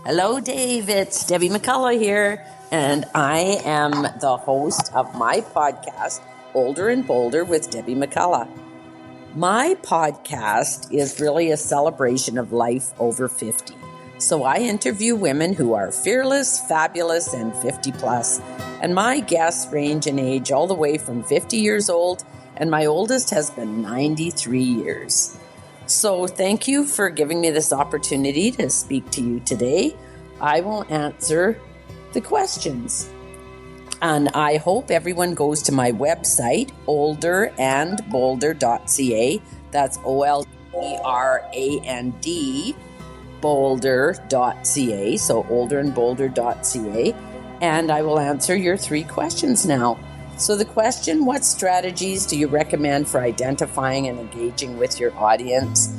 Hello, Dave. It's Debbie McCulloch here, and I am the host of my podcast, Older and Bolder with Debbie McCulloch. My podcast is really a celebration of life over 50. So I interview women who are fearless, fabulous, and 50 plus. And my guests range in age all the way from 50 years old, and my oldest has been 93 years. So thank you for giving me this opportunity to speak to you today. I will answer the questions. And I hope everyone goes to my website, olderandbolder.ca. That's OLDERAND, bolder.ca. So olderandbolder.ca. And I will answer your 3 questions now. So the question, what strategies do you recommend for identifying and engaging with your audience?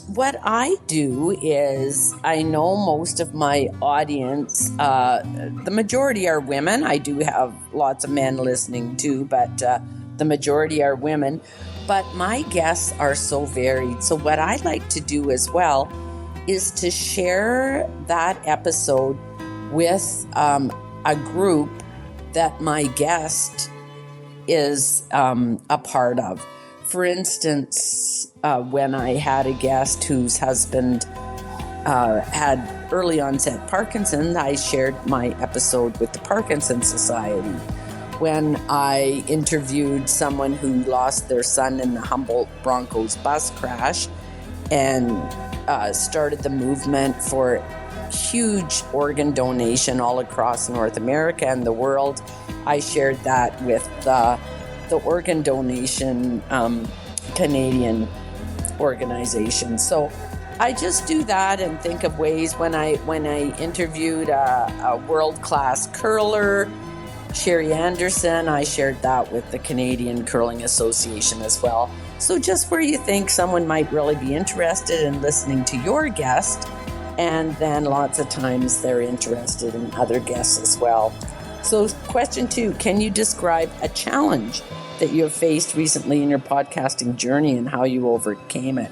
What I do is, I know most of my audience, the majority are women. I do have lots of men listening too, but the majority are women. But my guests are so varied. So what I like to do as well is to share that episode with a group that my guest is a part of. For instance, when I had a guest whose husband had early onset Parkinson's, I shared my episode with the Parkinson's Society. When I interviewed someone who lost their son in the Humboldt Broncos bus crash and started the movement for huge organ donation all across North America and the world, I shared that with the organ donation Canadian organization. So I just do that and think of ways. When I interviewed a world-class curler, Sherry Anderson, I shared that with the Canadian Curling Association as well. So just where you think someone might really be interested in listening to your guest, and then lots of times they're interested in other guests as well. So question 2, can you describe a challenge that you have faced recently in your podcasting journey and how you overcame it?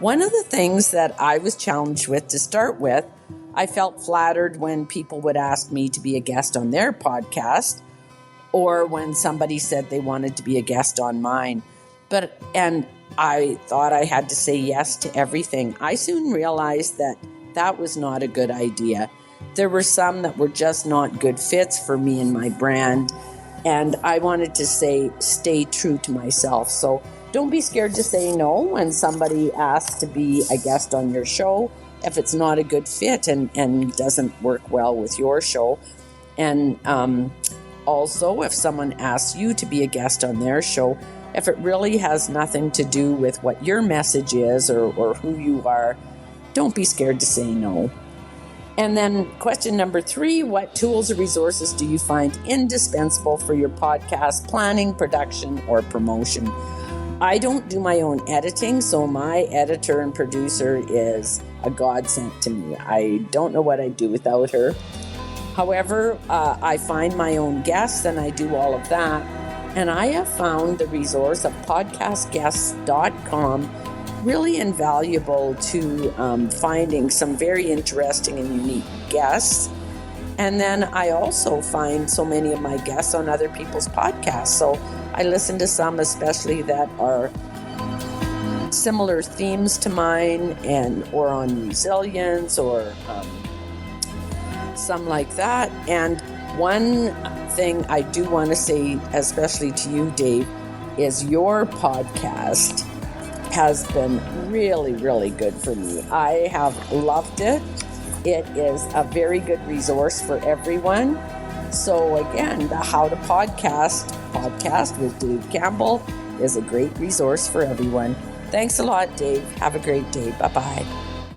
One of the things that I was challenged with to start with, I felt flattered when people would ask me to be a guest on their podcast, or when somebody said they wanted to be a guest on mine. And I thought I had to say yes to everything. I soon realized that was not a good idea. There were some that were just not good fits for me and my brand, and I wanted to stay true to myself. So don't be scared to say no when somebody asks to be a guest on your show, if it's not a good fit and doesn't work well with your show. And also, if someone asks you to be a guest on their show, if it really has nothing to do with what your message is or who you are, don't be scared to say no. And then question number 3, what tools or resources do you find indispensable for your podcast planning, production, or promotion? I don't do my own editing, so my editor and producer is a godsend to me. I don't know what I'd do without her. However, I find my own guests and I do all of that. And I have found the resource of podcastguests.com really invaluable to finding some very interesting and unique guests. And then I also find so many of my guests on other people's podcasts. So I listen to some especially that are similar themes to mine or on resilience or some like that. And one thing I do want to say, especially to you, Dave, is your podcast has been really, really good for me. I have loved it. It is a very good resource for everyone. So again, the How to Podcast with Dave Campbell is a great resource for everyone. Thanks a lot, Dave. Have a great day. Bye-bye.